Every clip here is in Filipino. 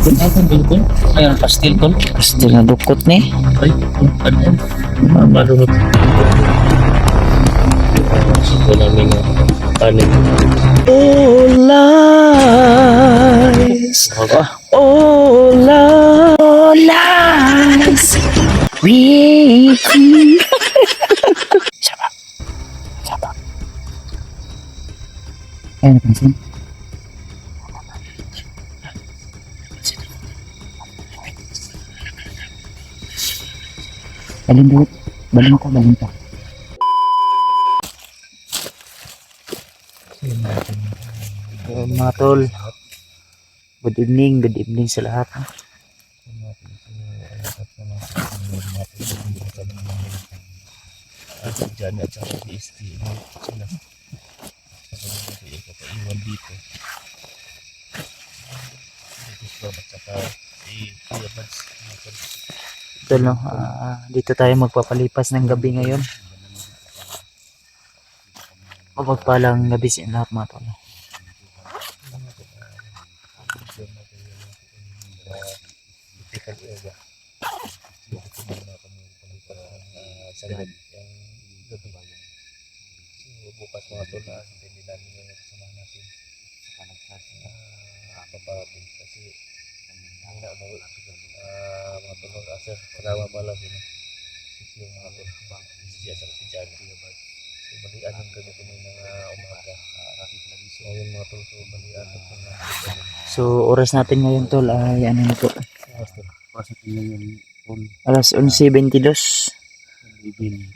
Ano ba yun? Ayun, pastil tol. Pastil na dukot ni. Ay, ano yan? Malunod. Subo namin yung kanin. All lies, all lies, all lies. We Siapa? Siapa? Napansin? Balin dulu, balin ka. Mga tol, good evening sa lahat. Diyan at saka PST sila. Saka yung kapaiwan dito. Dito at saka si Kuya Bads. Tol, no? Dito tayo magpapalipas ng gabi ngayon. Mapagpalang gabi sa lahat mga tol. Sagad yung gabi. So, bukas mga tol na hindi namin yung kasama natin papapin kasi hindi na mga tol asar parawa pala yung mga tol si asar si Jana so balian yung gabi kami ng umaga so ngayon mga tol so balian ito na So oras natin ngayon tol ay ano na po, pasok ngayon alas 11:22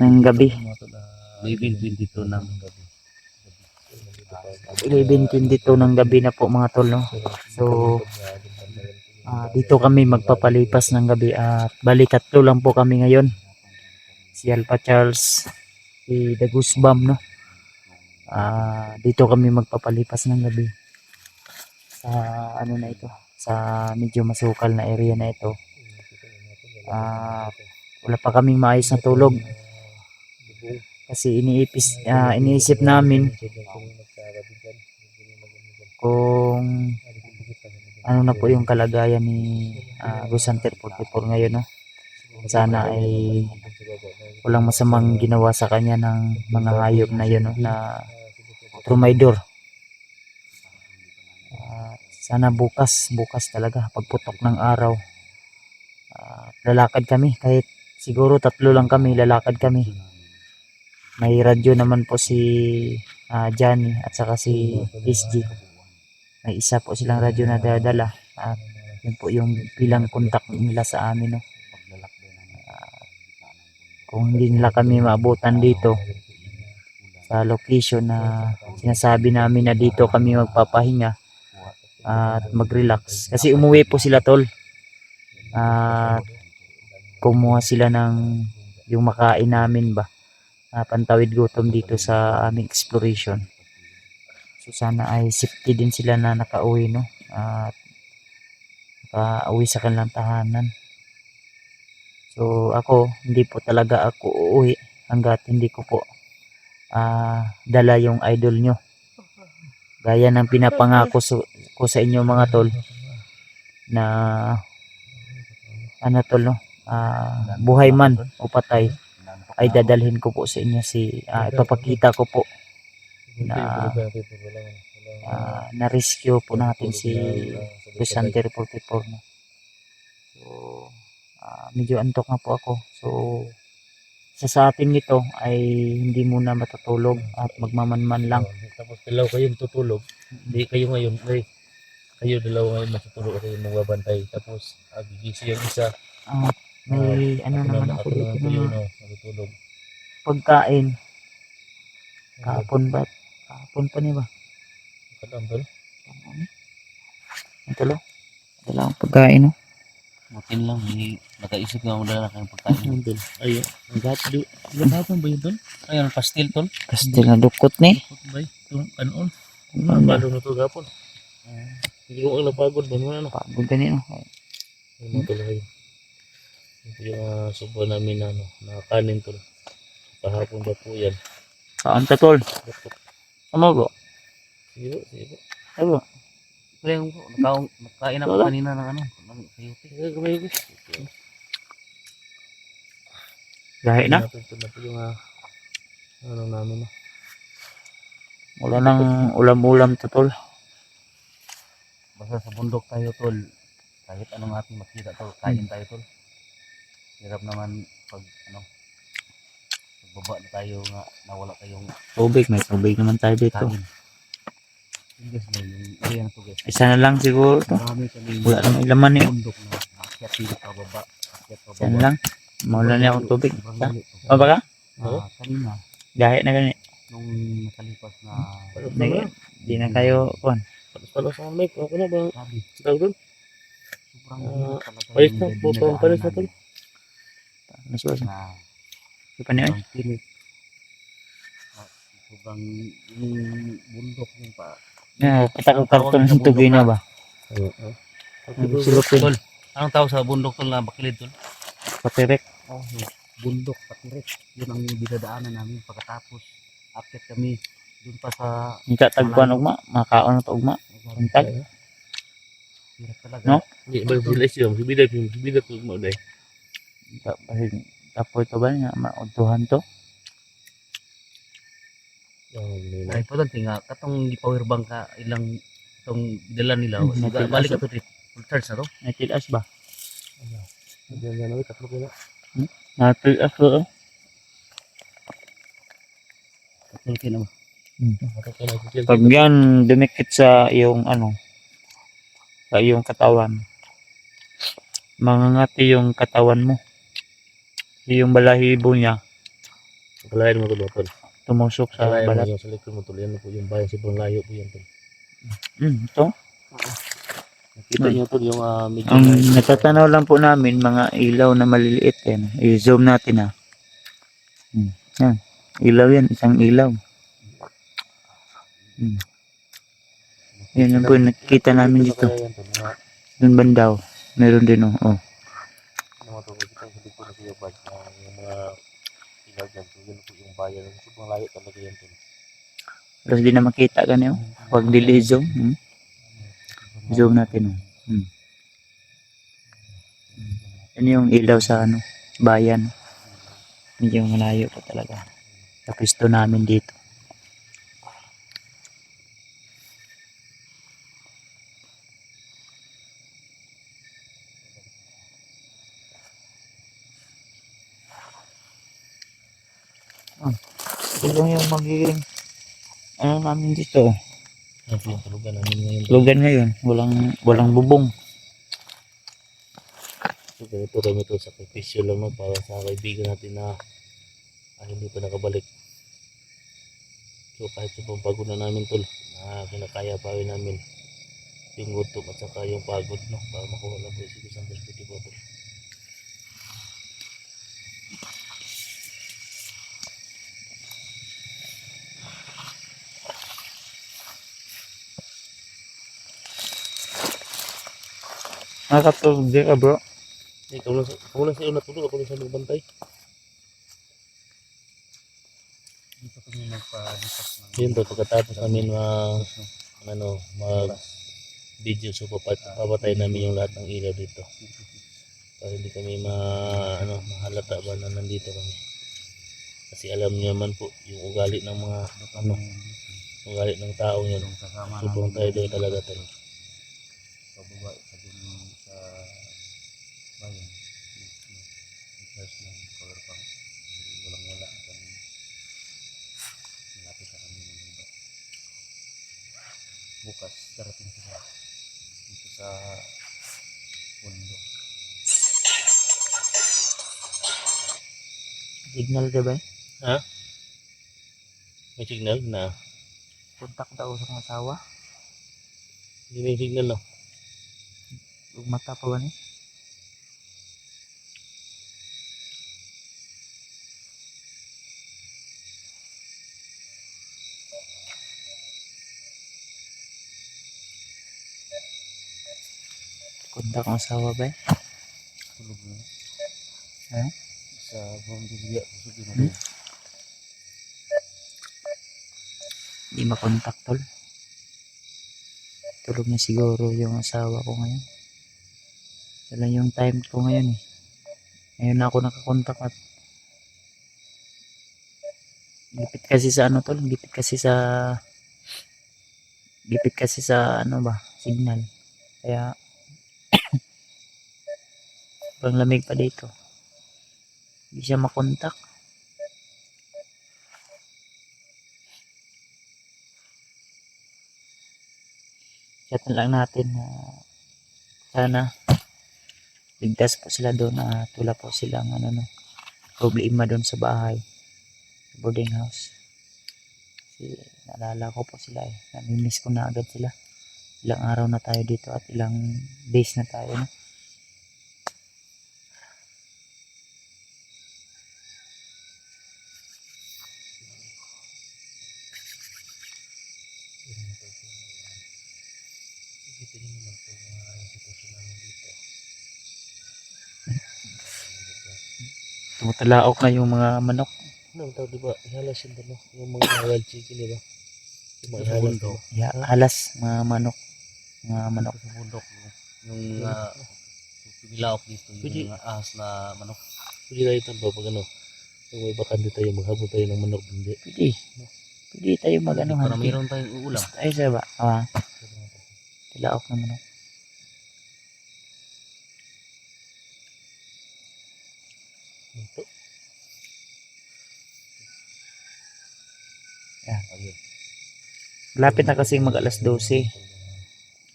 ng gabi. 11:22 ng gabi 11:22 ng gabi na po mga tol, no? So dito kami magpapalipas ng gabi at bali tatlo lang po kami ngayon. Si Alpha Charles, si The Goosebump, no? Dito kami magpapalipas ng gabi sa ano na ito, sa medyo masukal na area na ito. Wala pa kaming maayos na tulog kasi iniisip namin kung ano na po yung kalagayan ni Ghost Hunter 44 ngayon, no? Sana ay walang masamang ginawa sa kanya ng mga hayop na yun, no? Na Trumidor. Sana bukas talaga pagputok ng araw lalakad kami, kahit siguro tatlo lang kami, lalakad kami. May radyo naman po si Johnny at saka si SG. May isa po silang radyo na dadala at yun po yung bilang kontak nila sa amin, no? Kung hindi nila kami maabutan dito sa location na sinasabi namin na dito kami magpapahinga at mag-relax kasi umuwi po sila tol at kumuha sila ng yung makain namin ba, pantawid gutom dito sa aming exploration. So sana ay safety din sila na nakauwi, no? At nakauwi sa kanilang tahanan. So ako, hindi po talaga ako uuwi hanggat hindi ko po dala yung idol nyo. Gaya ng pinapangako ko sa inyo mga tol na ano tol, no? Buhay man o patay ay dadalhin ko po sa inyo ipapakita ko po na na-rescue po natin si Ghost Hunter 44, no? So medyo antok na po ako. So sa atin nito ay hindi muna matutulog at magmamanman lang. Tapos dalaw kayong tutulog hindi kayo ngayon kayo dalawa ngayon matutulog kasi magbabantay tapos gigising yung isa may ano naman ako dito na matutulog pagkain kahapon pa niya ba kadambal ito lang wala akong pagkain, no? butin lang nakaisip nga wala na kayong pagkain ayun gagapon ba yun tol? Ayun pastil tol pastil na dukot ni ba yung kanon ano ba balo na to gapon hindi ko napagod ba naman ano pagod ganyan, no? Yung mga tuloy. Ito yung subo namin na kanin tol. Kahapon ba po yan? Saan ka tol? Ano ba? Sige. Ano? pala yung nakain ako Wala. kanina ng ano, ng sayote. Gamay ko. Gahe na. Ito yung ano namin. Wala nang ulam-ulam to tol. Basta sa bundok tayo tol. Kahit anong ating makita tol, kain tayo tol. Hirap naman pag ano, pagbaba na tayo nga nawala tayong Tubig, may tubig naman tayo dito. kain. Yung guys, yung area na to guys. Isa na lang siguro to. Marami kami Wala nang ilaman eh. bundok na akyat dito pababa. Akyat Isa na pababa. lang. Mawala niya akong tubig. Sobrang Sa? layo. O baka? Kanina, Gahe na gani. nung nakalipas na Di na kayo kon. Palos sa mic. Okay na ba? sabi, Tawag doon. sobrang hirap talaga Palis yung na. dinadaanan Buto ang palis na tol. namin Nasuwas. na Di pa niya eh. sobrang tinik. Sobrang yung bundok yung pa. Katakot-takot ng tugay na ba? Silupin. Tol, anong tawag sa bundok tol na bakilid tol? Patirek. Oh, bundok, patirek. Yun ang dinadaanan namin pagkatapos akit kami dun pa sa Ika tagpuan ugma. Makaon na to ugma. Untag. hirap talaga. No? Hindi ba sila siya? Sibida ko mo dai. Tapoy to ba nga mauntuhan to? Ay po doon tinga katong power bank ka ilang itong dala nila. Natilas. Balik ka to trip. Full charge na to. Natilas ba? Diyan na katlo ko na. Natilas to. Katulkin na ba? Pag yan dumikit sa iyong ano, sa iyong katawan, mangangati yung katawan mo. Yung balahibo niya, Kalayan mo to tol. tumusok sa Kalayan mo balat. yung sa likod mo tol. Yan po yung bayan sobrang layo po yan tol. Ito. Nakita niyo tol yung medyo Ang natatanaw lang po namin, mga ilaw na maliliit. Yan. I-zoom natin ha. Yan. Ilaw yan, isang ilaw. Yan yung po yung nakikita namin dito. Doon bandaw. Meron din oh. Oh. Mga tol, kita sa likod na siya ba yung mga ilaw dyan. So yun po yung bayan. Sobrang layo talaga yan tol. Tapos di na makita ganyan. Pag dili zoom. Zoom natin. Yan yung ilaw sa ano, bayan. Medyo malayo pa talaga. Sa pwesto namin dito. Ito lang yung magiging ano namin dito. Yan po yung tulugan namin ngayon. Lugan ngayon. Walang bubong. So ganito kami to, sakripisyo lang no, para sa kaibigan natin na hindi pa nakabalik. So kahit sobrang pagod na namin tol, kinakaya pa rin namin yung gutom at saka yung pagod no, para makuha lang po yung isang perspective tol. Nakatulog din ka bro. Ikaw lang sa iyo natulog, ako lang sa magbantay. Dito kami nagpalipas ng Yun to, pagkatapos namin mag video, so papatay namin yung lahat ng ilaw dito. Para hindi kami mahalata ba na nandito kami. Kasi alam niyo naman po, yung ugali ng mga ugali ng tao yun. kasama Sobrang tayo doon talaga tol. pababa sa dun sa bayan. Charge ng power bank. Walang wala kan malapit sa kami ng iba. Bukas darating sila dito sa bundok. Signal ka ba? May signal na. Kontak daw sa mga asawa. Hindi may signal no. Mata pa ba ni? Kontak ang asawa ba? Tulog na. Ha? Sa buong bibigya. Kusugin na Hmm? Hindi makontak tol. Tulog na siguro yung asawa ko ngayon. Wala yung time ko ngayon eh. Ngayon na ako nakakontak at gipit kasi sa ano tol, gipit kasi sa ano ba, signal. Kaya pang lamig pa dito. Hindi siya makontak. Chat na lang natin na sana ligtas po sila doon at wala po silang ano no, problema doon sa bahay, boarding house. Kasi naalala ko po sila eh. Namimiss ko na agad sila. Ilang araw na tayo dito at ilang days na tayo no. Isipin niyo naman po yung sitwasyon namin dito. Tumutalaok na yung mga manok. Ano ang tawag, diba? Ihalas yun no? Yung mga wild chicken, diba? Yung mga Sa ihalas, bundok. diba? Ya, alas mga manok. Mga manok. Sa bundok. Yung pinilaok dito. Pwede. Yung ahas na manok. Pwede tayo tamba pag ano. Kung may bakante tayo, maghabol tayo ng manok. Hindi. Pwede. Pwede tayo mag-ano Para hunting. mayroon tayong uulam. Ay, sa ba? Tilaok na manok. Ito. Ayun. Malapit na kasi mag alas 12.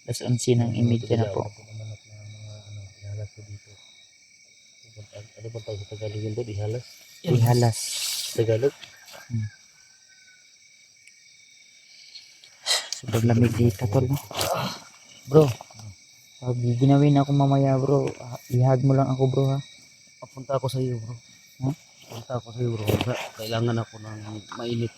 Alas 11 ng imidya na po. Manok na mga ano, ihalas ko dito. Ano ba tawag sa Tagalog yun doon? Ihalas? Ihalas. Tagalog? Sobrang lamig dito tol no. Bro, pag ginawin ako mamaya bro, ihag mo lang ako bro ha. Papunta ako sa iyo, bro. Ha? Papunta ako sa iyo, bro. Kailangan ako ng mainit.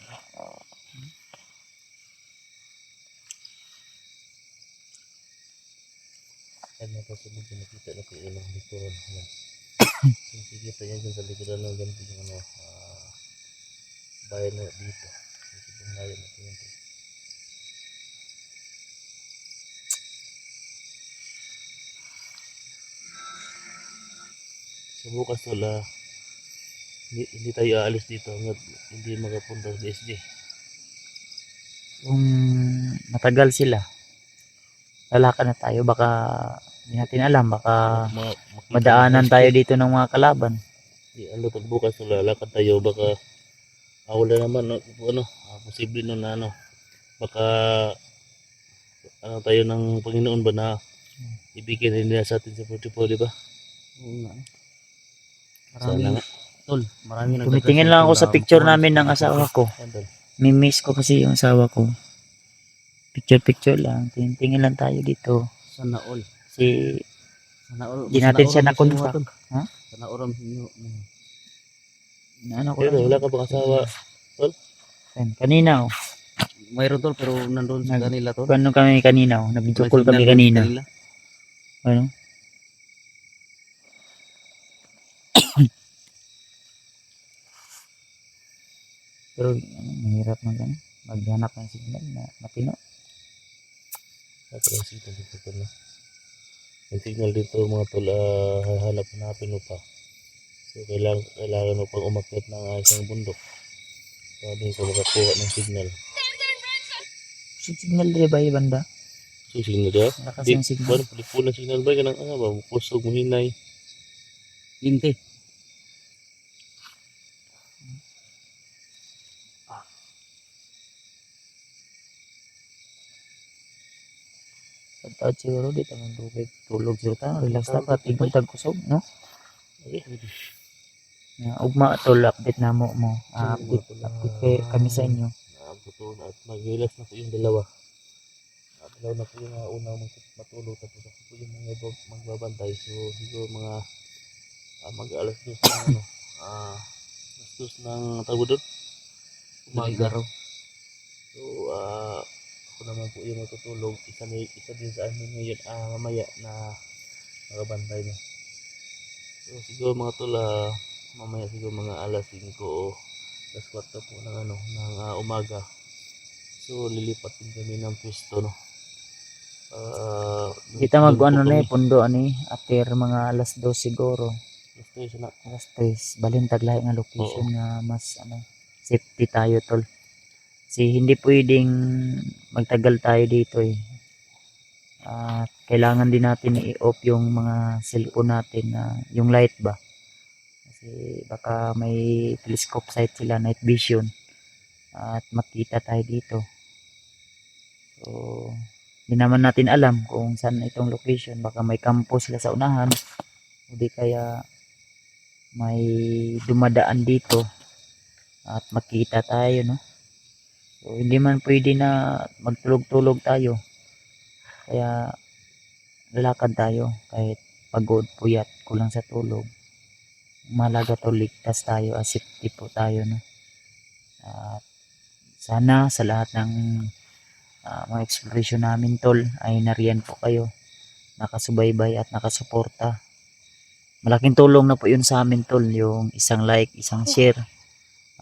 Ano pa sa video nakita na ko ilang likuran. Sige tayo dyan sa likuran ng ganito yung ano, bayan na dito. Itong bayan na ito. Sa bukas wala, hindi tayo aalis dito hanggang hindi makapunta sa DSG. Kung matagal sila, lalakad na tayo. Baka hindi natin alam. Baka Makita madaanan ng tayo dito ng mga kalaban. ano pag bukas wala, lakad tayo baka wala naman posible no na ano baka ano tayo ng Panginoon ba na ibigay rin nila sa atin sa 44, di ba? Oo nga. Sana nga. Tol, marami Tumitingin lang ako sa picture namin ng asawa ko. Andal. Mimiss ko kasi yung asawa ko. Picture lang. Tingin lang tayo dito. Sana all. Kasi Sana all. di natin siya na-contact. Ha? Sana oram inyo. Ano ko Pero lang. wala ka bang asawa? Kanina oh. Mayroon tol, pero nandun sa kanila tol. Ano kami kanina oh. Nag-video May call kami signal doon sa kanina. kanila. Ano? Pero mahirap maghanap ng signal na matino. Natin ang signal dito tol na. Ang signal dito mga tol, hanapin mo pa. So kailangan mo pang umakyat ng isang bundok. Para din ka makakuha ng signal. Signal din ba yung banda? So signal dia. Lakas Di yung signal. ba palipunan signal ba kanang ba kusog mo hinay. Linte. Pagtaod siguro di tamang tubig. Tulog siguro tayo. Relax na pa. Tingkong tagkusog, no? Okay. Ugma tol, update na mo. Update kami sa inyo. Buto na at mag-relax na po yung dalawa. Dalawa na po yung unang matulog tapos ako po yung mga magbabantay. So siguro mga mag-alas dos ng alas dos ng tawag doon. Umaga. So ako naman po yung matutulog. Isa din sa amin ngayon mamaya na magbabantay na. So siguro mga tula mamaya siguro mga alas 5 o alas 4 po ng umaga. So lilipat din kami ng pwesto no. Kita mag ano na pundo ani after mga alas 2 siguro. Gusto na. Alas 3 balintag lahi nga location nga mas ano safety tayo tol. Kasi hindi pwedeng magtagal tayo dito eh. At kailangan din natin i-off yung mga cellphone natin na yung light ba. Kasi baka may telescope sight sila, night vision. At makita tayo dito. So, hindi naman natin alam kung saan itong location. Baka may kampo sila sa unahan. O di kaya may dumadaan dito at makita tayo, no? So, hindi man pwede na magtulog-tulog tayo. Kaya lalakad tayo kahit pagod, puyat, kulang sa tulog. Malaga to ligtas tayo, safety po tayo, no? At sana sa lahat ng mga exploration namin tol ay nariyan po kayo, nakasubaybay at nakasuporta. Malaking tulong na po yun sa amin tol, yung isang like, isang share,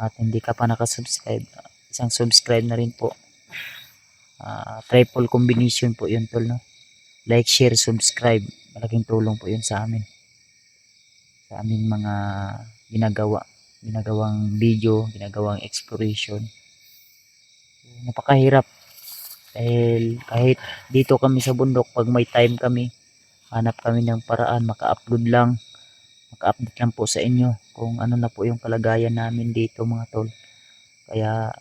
at hindi ka pa nakasubscribe, isang subscribe na rin po. Triple combination po yun tol, no? Like, share, subscribe, malaking tulong po yun sa amin, sa aming mga ginagawang video, ginagawang exploration. Napakahirap dahil kahit dito kami sa bundok, pag may time kami, hanap kami ng paraan, maka-update lang po sa inyo kung ano na po yung kalagayan namin dito mga tol. Kaya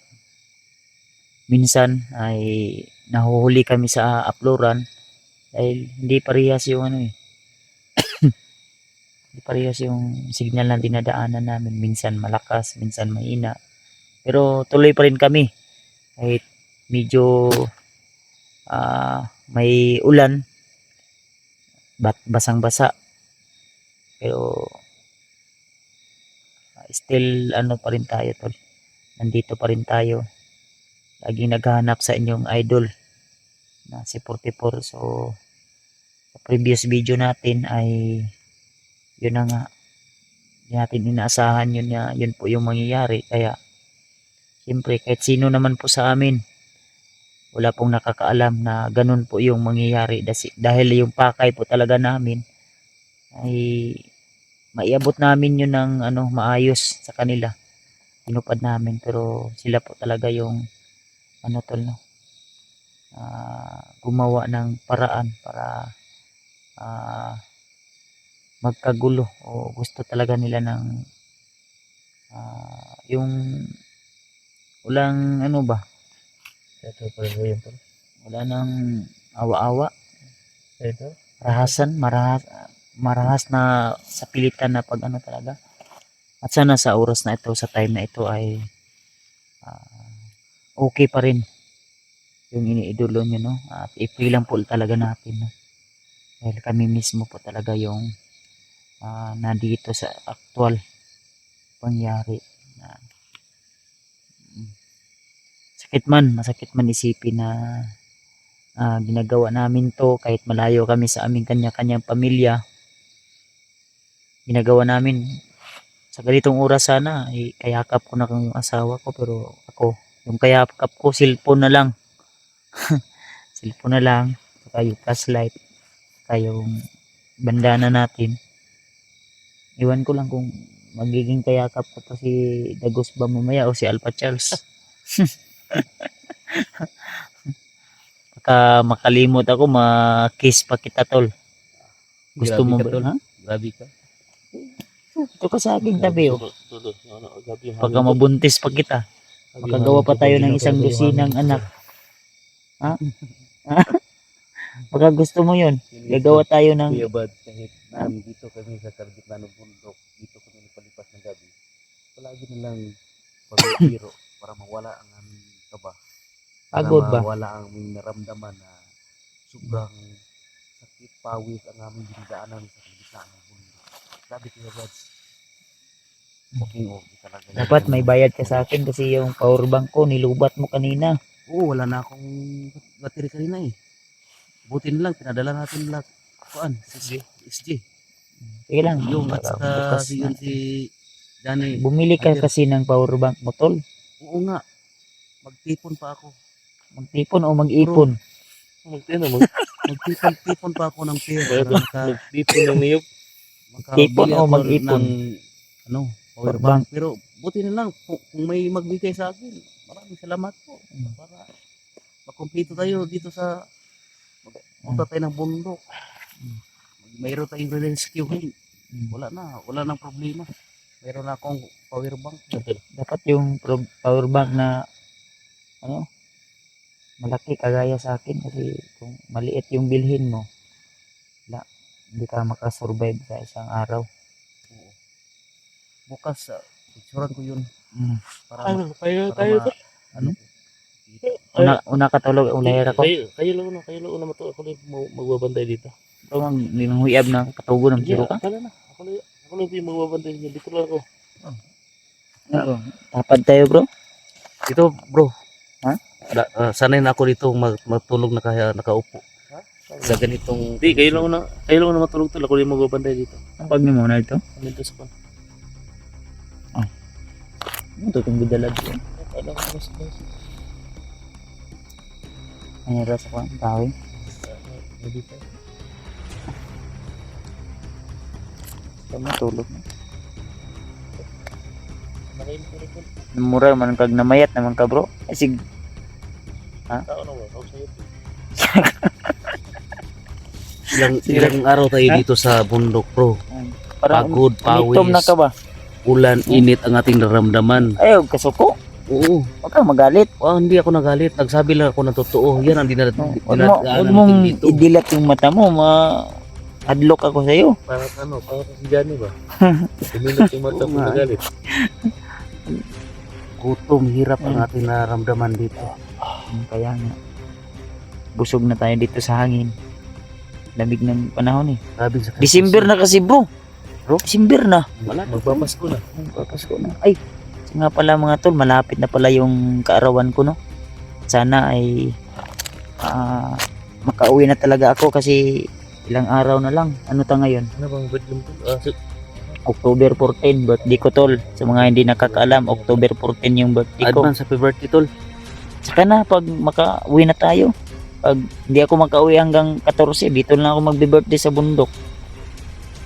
minsan ay nahuhuli kami sa uploadan dahil hindi parehas yung ano eh. Hindi parehas yung signal na dinadaanan namin, minsan malakas, minsan mahina, pero tuloy pa rin kami kahit medyo may ulan, basang-basa, pero still ano pa rin tayo tol, nandito pa rin tayo, laging naghahanap sa inyong idol na si 44. So sa previous video natin ay yun na nga, hindi natin inaasahan yun po yung mangyayari. Kaya siyempre kahit sino naman po sa amin, wala pong nakakaalam na ganun po yung mangyayari, dahil yung pakay po talaga namin ay maiabot namin yun ng ano, maayos sa kanila, tinupad namin. Pero sila po talaga yung ano tol, no? Gumawa ng paraan para magkagulo, o gusto talaga nila ng yung walang ano ba, Ito pa rin yun tol. wala nang awa-awa, Ito. marahas na sa pilitan na pag ano talaga. At sana sa oras na ito, sa time na ito ay okay pa rin yung iniidolo nyo, no? At i-free lang po talaga natin, no? Dahil kami mismo po talaga yung nandito sa actual pangyari na masakit man isipin na ginagawa namin to kahit malayo kami sa aming kanya-kanyang pamilya. Ginagawa namin sa ganitong oras, sana kayakap ko na yung asawa ko, pero ako, yung kayakap ko cellphone na lang. Cellphone na lang, saka yung flashlight, saka yung bandana natin. Iwan ko lang kung magiging kayakap ko to si Dagos ba mamaya o si Alpha Charles. Baka makalimot ako, ma-kiss pa kita tol. Gusto Grabe mo ka, ba? tol. Ha? Grabe ka. Ito ka sa aking tabi, oh. Tulog. Grabe yung Baka hangin, tol. mabuntis pa kita. Grabe yung Makagawa hangin, pa tol. tayo ng Grabe isang yung dusinang hangin, tol. anak. Ha? Baka gusto mo yun. Yun, Gagawa tayo ng Kuya Bad, kahit nandito kami sa kalagitnaan ng bundok, dito kami nagpalipas ng gabi, palagi na lang pagbibiro para mawala ang aming kaba. Para pagod ba? mawala ang aming naramdaman na sobrang sakit, pawis ang aming dinadaanan sa kalagitnaan ng bundok. Grabe Kuya Bad. Okay talaga. Dapat may bayad ka sa akin kasi yung power bank ko nilubat mo kanina. Oo, wala na akong battery kanina eh. Buti na lang, pinadala natin lahat. Kuan, SG. Sige lang. Yung at Para saka bukas si yun na. si Johnny. Bumili ka Hunter. kasi ng power bank mo tol. Oo nga. Magtipon pa ako. Magtipon o mag-ipon. Magtipon. magtipon-tipon pa ako ng pera Kaya para nagtipon ng niyog. Tipon makabili o ako mag-ipon? ng ano, power Power bank. Pero buti na lang kung may magbigay sa akin. Maraming salamat po. Para makumpleto tayo dito sa punta tayo ng bundok. Mayroon tayong rescuehin. Wala nang problema. Mayroon na akong power bank. Dapat yung power bank na ano, malaki kagaya sa akin kasi kung maliit yung bilhin mo, hindi ka makasurvive sa isang araw. Oo. Bukas picturean ko yun para Tayo para tayo. ano, Una katulog ulayar ako. Kayo lang na matuwa. Ako lang magbabantay dito. Ito mang huyab na katugo ng siro ka. Akala na. Ako lang yung magbabantay niya. Dito lang ako. Tapad tayo bro. ito bro. Ha? Sanay na ako dito matulog na kaya nakaupo. Sa ganitong Hindi, kayo lang na matulog tol. Ako lang yung magbabantay dito. Ang pag mo na ito. Nandito sa pan. Ito itong bidalag ko. Alam ko mas Ay rasa ko ang tawin. dito. Ito matulog na. Nakain ko rin tol. Mura man kag namayat naman ka bro. Ay sig Tao na ba? Ako sa'yo. ilang araw tayo dito sa bundok bro. parang Pagod, umitom na pawis, ka ba? ulan, init ang ating nararamdaman. Ay, huwag kasuko. Oo. Huwag kang magalit. Hindi ako nagalit. Nagsabi lang ako ng totoo. Yan ang Huwag mong idilat yung mata mo. Adlock ako sa'yo. Para si Johnny ba? Tuminot yung mata Oo ko nga. nagalit. Gutom, hirap ang ating nararamdaman dito. Kaya nga. Busog na tayo dito sa hangin. Lamig ng panahon eh. Sabi sa December na kasi bro. Bro? December na. Wala. Magpapasko na. Papasko na. Ay, nga pala mga tol, malapit na pala yung kaarawan ko no. Sana ay makauwi na talaga ako kasi ilang araw na lang. Ano ta ngayon? Ano bang birthday mo tol? October 14, birthday ko tol. Sa mga hindi nakakaalam, October 14 yung birthday ko. Advance happy birthday tol. Saka na, pag makauwi na tayo. Pag hindi ako makauwi hanggang 14, dito lang ako magbe-birthday sa bundok.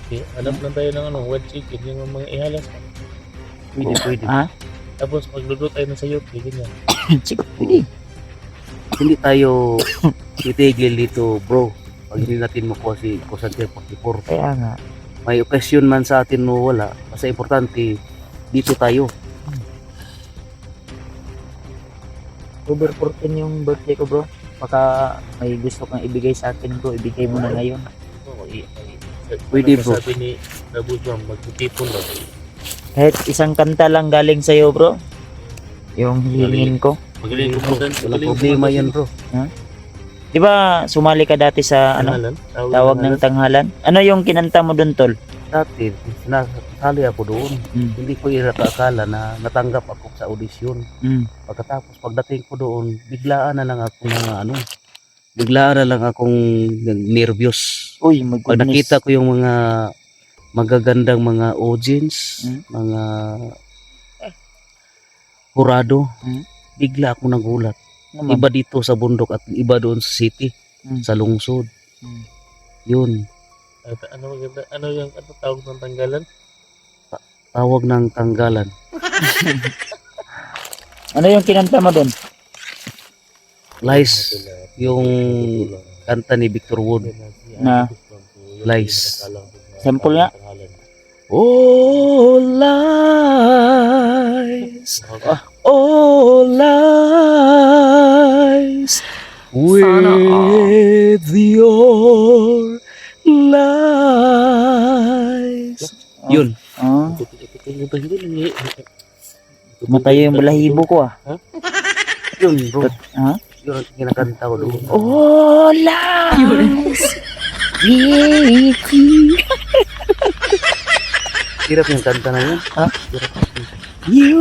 Okay, hanap lang tayo ng wild chicken, yung mga ihalas. Pwede. Ha? Tapos magluluto tayo ng sayot, ganyan. Sige, pwede. Hindi tayo titigil dito bro. Pag hindi natin makuha si Kusante 44. Kaya nga. May okasyon man sa atin mo wala. Basta importante, dito tayo. October 14 yung birthday ko bro. Baka may gusto kang ibigay sa akin bro. Ibigay mo na ngayon. Pwede, bro. Sabi ni Rabuzwang, magtitipon daw. Kahit isang kanta lang galing sa'yo bro. Yung hihingin ko. Magaling ko po. Walang problema yan bro. Di ba sumali ka dati sa ano? Tawag ng tanghalan? Ano yung kinanta mo dun tol? Dati, nasali ako doon. Hindi ko akala na natanggap ako sa audition. Pagkatapos, pagdating ko doon, biglaan na lang akong nervyos. Uy, my Pag goodness. nakita ko yung mga magagandang mga audience, mga hurado, bigla ako nagulat. Naman. Iba dito sa bundok at iba doon sa city, sa lungsod. Yun, Ano maganda? Ano yung tawag ng tanggalan? tawag ng tanggalan. Ano yung kinanta mo dun? Lies, yung kanta ni Victor Wood. Na Lies. sample nga. Oh, lies. Oh, lies. With your lies. Yun. Matayo yung balahibo ko ah. Yun, bro. Ha? Yun ang kinakanta ko doon. Oh, lies. With you. Hirap yung kanta na yun. Ha? You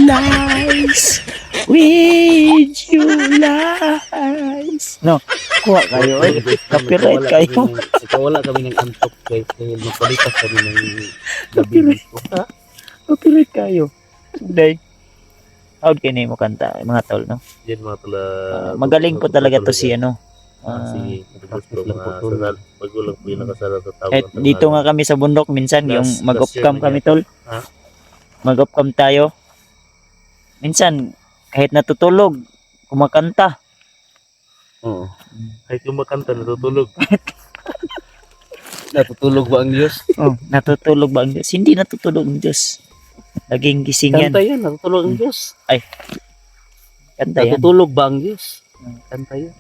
lies. With you lies. No, kuha kayo eh. Copyright kayo. Wala kami ng antok guys. Dahil magpalipas kami ng gabi dito. Copyright kayo. Sunday. How can mo kanta mga tol no? Yan mga tala. Magaling po talaga to si ano, Sige, gusto lang po, mga tol. sanal. Magulang po yung nakasala sa tao. Kahit dito nga kami sa bundok minsan, Last- yung mag-off last year cam na kami yata. tol. Ha? Mag-off cam tayo. Minsan, kahit natutulog, kumakanta. Oo. Kahit yung makanta, natutulog. Natutulog ba ang Diyos? Oh, natutulog ba ang Diyos? Hindi natutulog ang Diyos. Laging gising yan. Kanta yun, natutulog ang Diyos. Kanta yan. Natutulog ba ang Diyos? Kanta yun.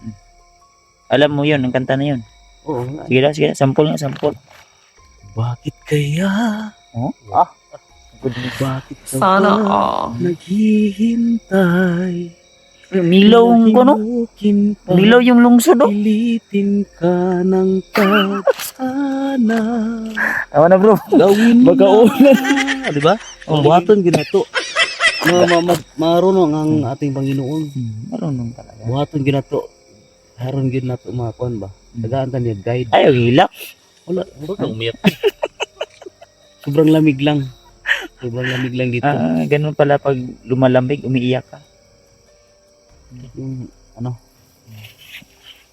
Alam mo yun, ang kanta na yun. Oo. Sige na, sampol nga, sampol. Bakit kaya? Oh? Ah. Bakit ka Sana ba all. naghihintay? Milaw ang ano? Himukin pa, Milaw yung lungsod oh. pilitin ka ng sana. Tama na bro. Gawin mo Baka na. Di ba? Oh, Buhaton ginato. Marunong ang ating Panginoon. Marunong talaga. Buhaton ginato. Haron ginato mga kuan ba? Tagaan ta niya guide. Ayaw hilak. Wala. Huwag kang umiyak. Sobrang lamig lang. Sobrang lamig lang dito. Ah, ganun pala pag lumalambig, umiiyak ka. Yung ano?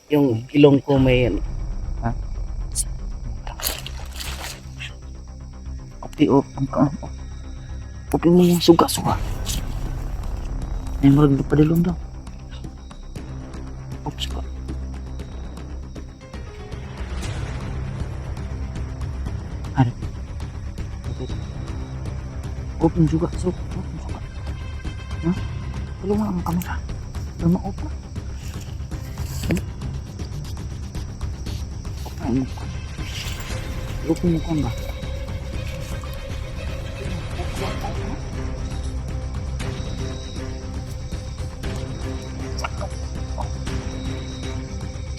Yung ilong ko may ano. Kopi o, kopi mo yung suga. Ay, marag padilong daw. Oops ka. Ano? Open juga, open juga. Ha? Tulungan ang kamera. Lama open. Open mo kan ba?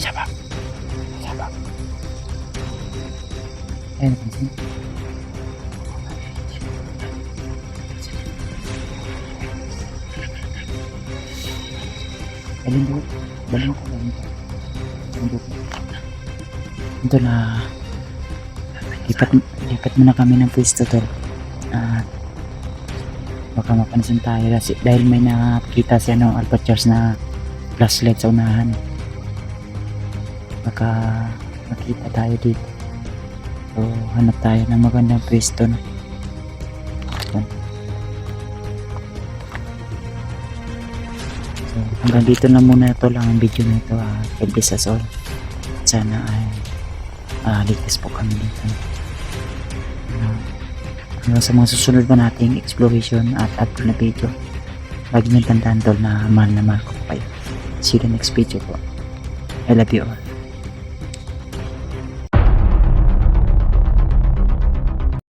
Siapa? Ayun, pansin. Balin ko. Ito na lipat muna kami ng pwesto tol. At baka mapansin tayo dahil may nakita siya ng Alpha Charles na flashlight sa unahan. Baka makita tayo dito. So hanap tayo ng magandang pwesto na. So, hanggang dito na muna ito lang ang video na ito. God bless us all. Sana ay ligtas po kami dito. Hanggang sa mga susunod pa nating exploration at upload na video. Lagi niyong tandaan tol na mahal ko po kayo. See you in the next video po. I love you all.